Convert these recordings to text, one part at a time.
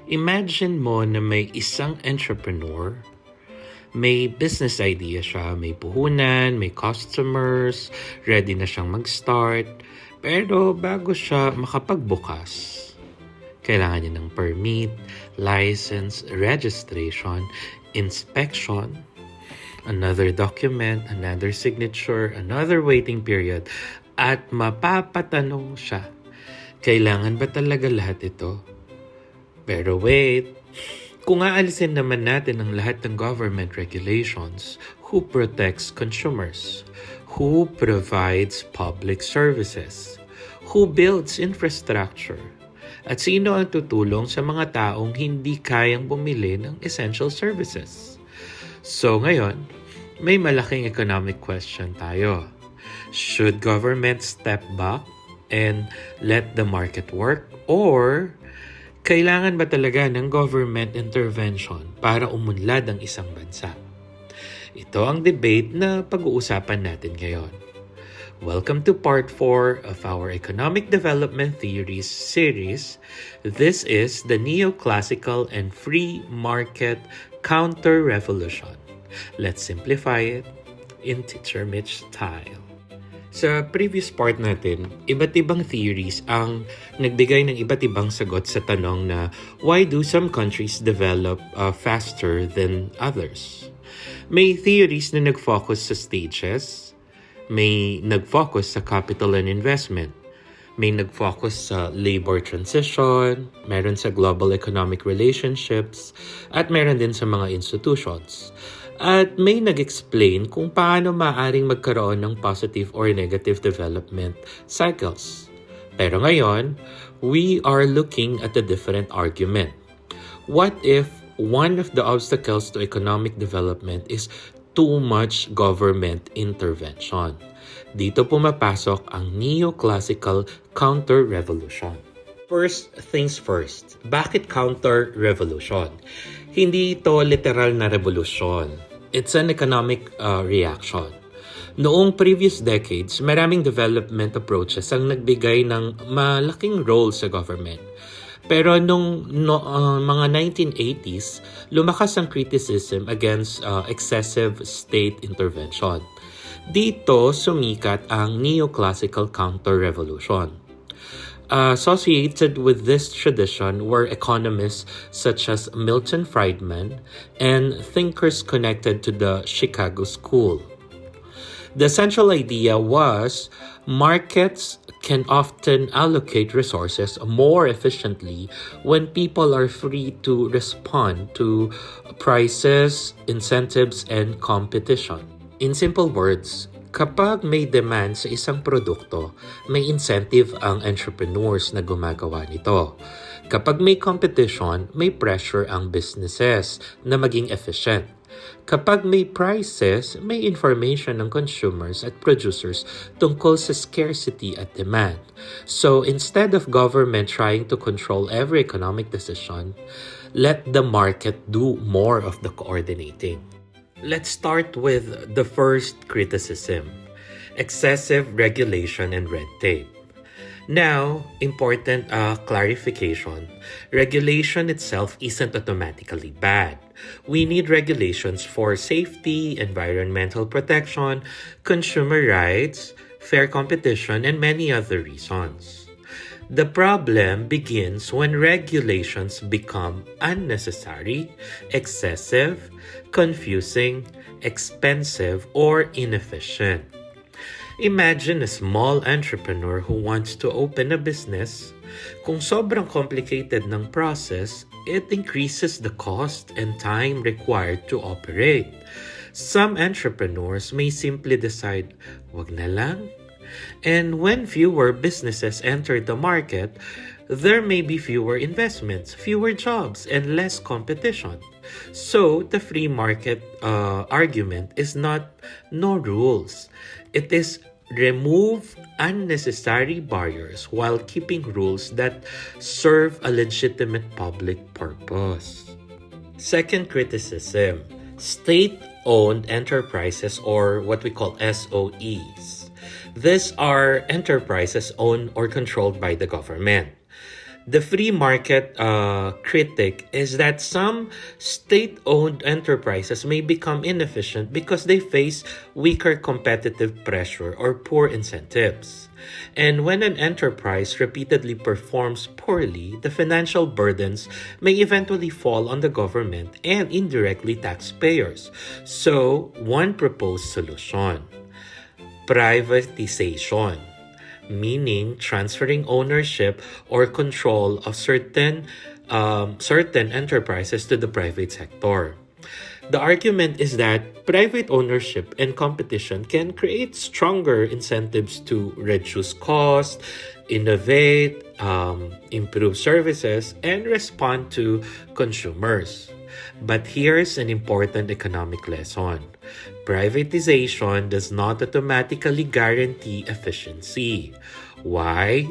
Imagine mo na may isang entrepreneur, may business idea siya, may puhunan, may customers, ready na siyang mag-start. Pero bago siya makapagbukas, kailangan niya ng permit, license, registration, inspection, another document, another signature, another waiting period, at mapapatanong siya, kailangan ba talaga lahat ito? Pero wait, kung aalisin naman natin ang lahat ng government regulations, who protects consumers? Who provides public services? Who builds infrastructure? At sino ang tutulong sa mga taong hindi kayang bumili ng essential services? So ngayon, may malaking economic question tayo. Should government step back and let the market work? Or kailangan ba talaga ng government intervention para umunlad ang isang bansa? Ito ang debate na pag-uusapan natin ngayon. Welcome to part 4 of our Economic Development Theories series. This is the Neoclassical and Free Market Counterrevolution. Let's simplify it in Teacher Mich style. Sa previous part natin, iba't ibang theories ang nagbigay ng iba't ibang sagot sa tanong na why do some countries develop faster than others? May theories na nag-focus sa stages, may nag-focus sa capital and investment, may nag-focus sa labor transition, meron sa global economic relationships, at meron din sa mga institutions. At may nag-explain kung paano maaaring magkaroon ng positive or negative development cycles. Pero ngayon, we are looking at a different argument. What if one of the obstacles to economic development is too much government intervention? Dito pumapasok ang Neoclassical Counterrevolution. First things first, bakit counter-revolution? Hindi ito literal na revolusyon. It's an economic reaction. Noong previous decades, maraming development approaches ang nagbigay ng malaking role sa government. Pero nung mga 1980s, lumakas ang criticism against excessive state intervention. Dito sumikat ang Neoclassical Counter-Revolution. Associated with this tradition were economists such as Milton Friedman and thinkers connected to the Chicago School. The central idea was markets can often allocate resources more efficiently when people are free to respond to prices, incentives, and competition. In simple words, kapag may demand sa isang produkto, may incentive ang entrepreneurs na gumagawa nito. Kapag may competition, may pressure ang businesses na maging efficient. Kapag may prices, may information ng consumers at producers tungkol sa scarcity at demand. So instead of government trying to control every economic decision, let the market do more of the coordinating. Let's start with the first criticism, excessive regulation and red tape. Now, important clarification, regulation itself isn't automatically bad. We need regulations for safety, environmental protection, consumer rights, fair competition, and many other reasons. The problem begins when regulations become unnecessary, excessive, confusing, expensive, or inefficient. Imagine a small entrepreneur who wants to open a business. Kung sobrang complicated ng process, it increases the cost and time required to operate. Some entrepreneurs may simply decide, wag na lang. And when fewer businesses enter the market, there may be fewer investments, fewer jobs, and less competition. So, the free market argument is not no rules. It is remove unnecessary barriers while keeping rules that serve a legitimate public purpose. Second criticism, state-owned enterprises or what we call SOEs. These are enterprises owned or controlled by the government. The free market critic is that some state-owned enterprises may become inefficient because they face weaker competitive pressure or poor incentives. And when an enterprise repeatedly performs poorly, the financial burdens may eventually fall on the government and indirectly taxpayers. So, one proposed solution: privatization, meaning transferring ownership or control of certain enterprises to the private sector. The argument is that private ownership and competition can create stronger incentives to reduce costs, innovate, improve services, and respond to consumers. But here's an important economic lesson: privatization does not automatically guarantee efficiency. Why?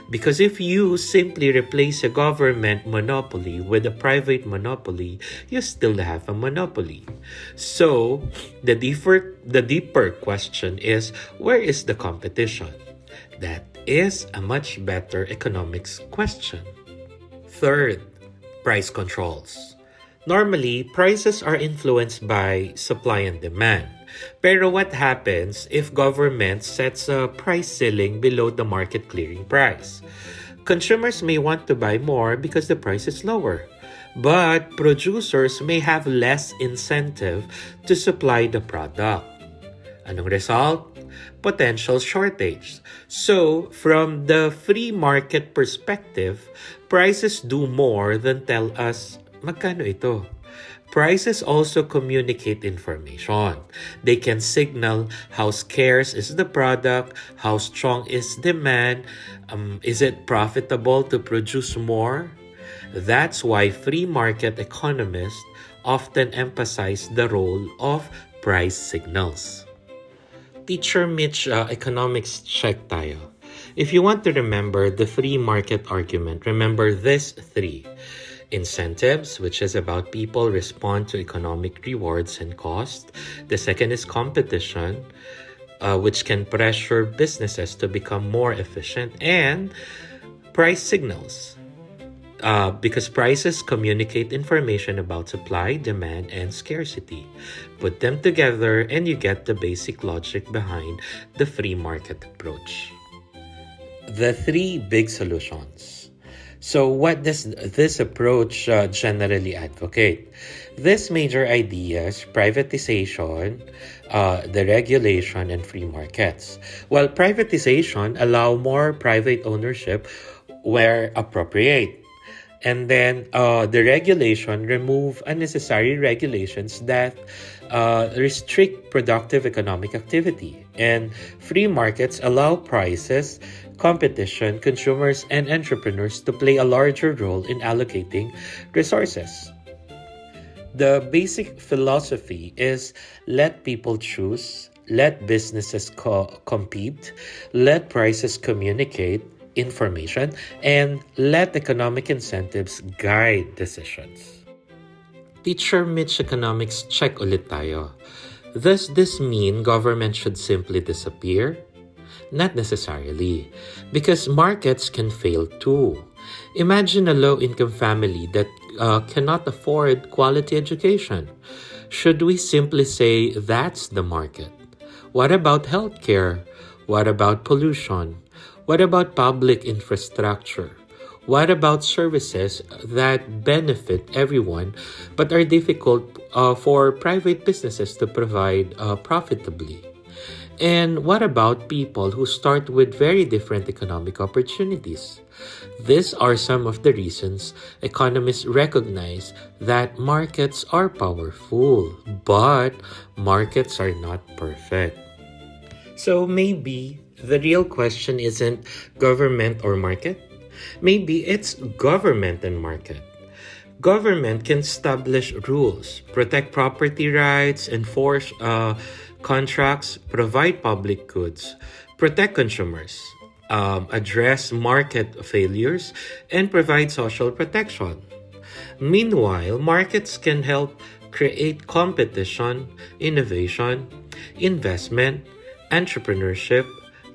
Because if you simply replace a government monopoly with a private monopoly, you still have a monopoly. So, the deeper question is, where is the competition? That is a much better economics question. Third, price controls. Normally, prices are influenced by supply and demand. Pero what happens if government sets a price ceiling below the market clearing price? Consumers may want to buy more because the price is lower, but producers may have less incentive to supply the product. Anong result? Potential shortage. So, from the free market perspective, prices do more than tell us magkano ito. Prices also communicate information. They can signal how scarce is the product, how strong is demand, is it profitable to produce more? That's why free market economists often emphasize the role of price signals. Teacher Mich, economics check tayo. If you want to remember the free market argument, remember this three. Incentives, which is about people respond to economic rewards and cost. The second is competition, which can pressure businesses to become more efficient. And price signals, because prices communicate information about supply, demand, and scarcity. Put them together and you get the basic logic behind the free market approach. The three big solutions. So what does this approach generally advocate? These major ideas: privatization, deregulation, and free markets. While privatization allow more private ownership where appropriate. And then the regulation remove unnecessary regulations that restrict productive economic activity. And free markets allow prices, competition, consumers, and entrepreneurs to play a larger role in allocating resources. The basic philosophy is let people choose, let businesses compete, let prices communicate information, and let economic incentives guide decisions. Teacher Mich, economics check ulit tayo. Does this mean government should simply disappear? Not necessarily, because markets can fail too. Imagine a low-income family that cannot afford quality education. Should we simply say that's the market? What about healthcare? What about pollution? What about public infrastructure? What about services that benefit everyone but are difficult for private businesses to provide profitably? And what about people who start with very different economic opportunities? These are some of the reasons economists recognize that markets are powerful, but markets are not perfect. So maybe the real question isn't government or market. Maybe it's government and market. Government can establish rules, protect property rights, enforce contracts, provide public goods, protect consumers, address market failures, and provide social protection. Meanwhile, markets can help create competition, innovation, investment, entrepreneurship,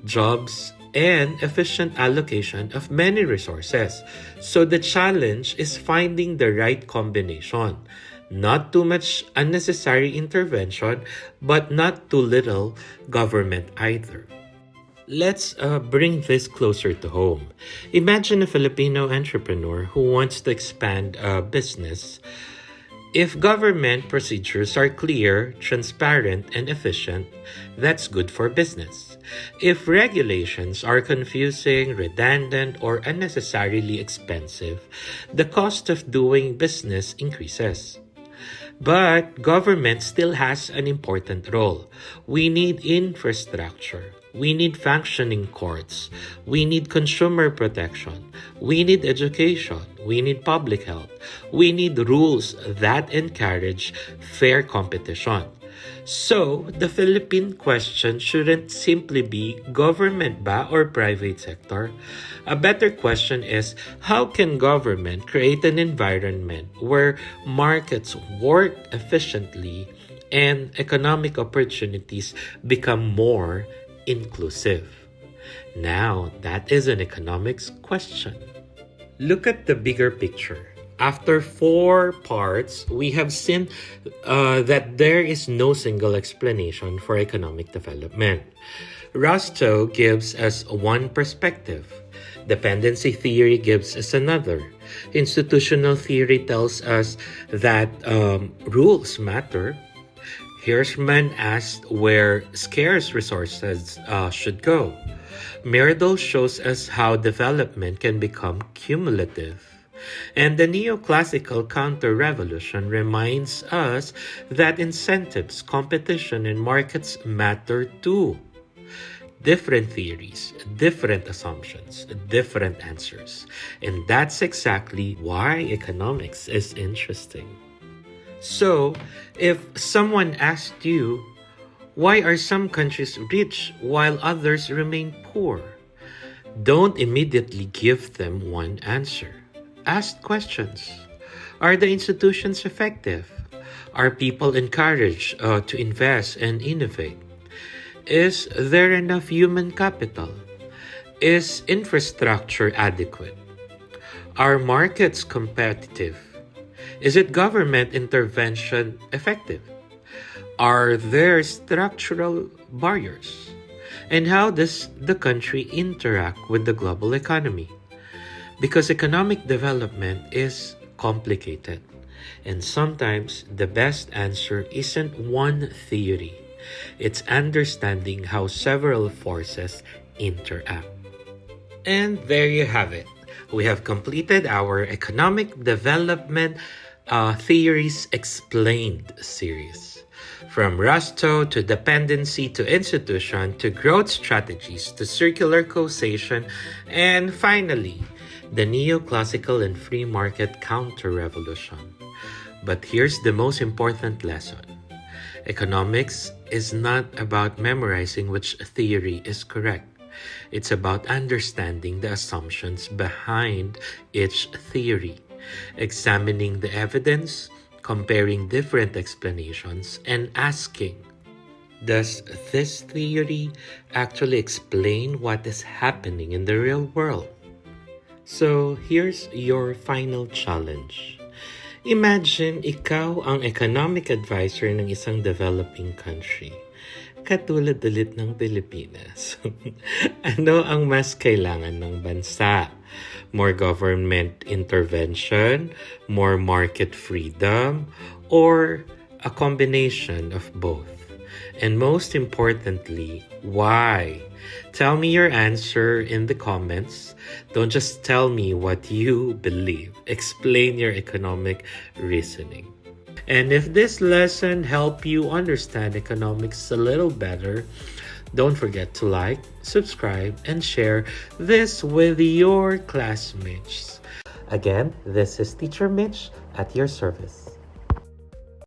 jobs, and efficient allocation of many resources. So the challenge is finding the right combination. Not too much unnecessary intervention, but not too little government either. Let's bring this closer to home. Imagine a Filipino entrepreneur who wants to expand a business. If government procedures are clear, transparent, and efficient, that's good for business. If regulations are confusing, redundant, or unnecessarily expensive, the cost of doing business increases. But government still has an important role. We need infrastructure. We need functioning courts. We need consumer protection. We need education. We need public health. We need rules that encourage fair competition. So, the Philippine question shouldn't simply be government ba or private sector? A better question is, how can government create an environment where markets work efficiently and economic opportunities become more inclusive? Now, that is an economics question. Look at the bigger picture. After 4 parts, we have seen that there is no single explanation for economic development. Rostow gives us one perspective. Dependency theory gives us another. Institutional theory tells us that rules matter. Hirschman asked where scarce resources should go. Myrdal shows us how development can become cumulative. And the Neoclassical Counterrevolution reminds us that incentives, competition, and markets matter too. Different theories, different assumptions, different answers. And that's exactly why economics is interesting. So, if someone asked you, why are some countries rich while others remain poor? Don't immediately give them one answer. Ask questions. Are the institutions effective? Are people encouraged to invest and innovate? Is there enough human capital? Is infrastructure adequate? Are markets competitive? Is it government intervention effective? Are there structural barriers? And how does the country interact with the global economy? Because economic development is complicated, and sometimes the best answer isn't one theory. It's understanding how several forces interact. And there you have it. We have completed our Economic Development Theories Explained series. From Rostow to dependency to institution to growth strategies to circular causation, and finally, the neoclassical and free market counter-revolution. But here's the most important lesson. Economics is not about memorizing which theory is correct. It's about understanding the assumptions behind each theory, examining the evidence, comparing different explanations, and asking, does this theory actually explain what is happening in the real world? So, here's your final challenge. Imagine ikaw ang economic advisor ng isang developing country. Katulad ulit ng Pilipinas. Ano ang mas kailangan ng bansa? More government intervention, more market freedom, or a combination of both? And most importantly, why? Tell me your answer in the comments. Don't just tell me what you believe. Explain your economic reasoning. And if this lesson helped you understand economics a little better, don't forget to like, subscribe, and share this with your classmates. Again, this is Teacher Mich at your service.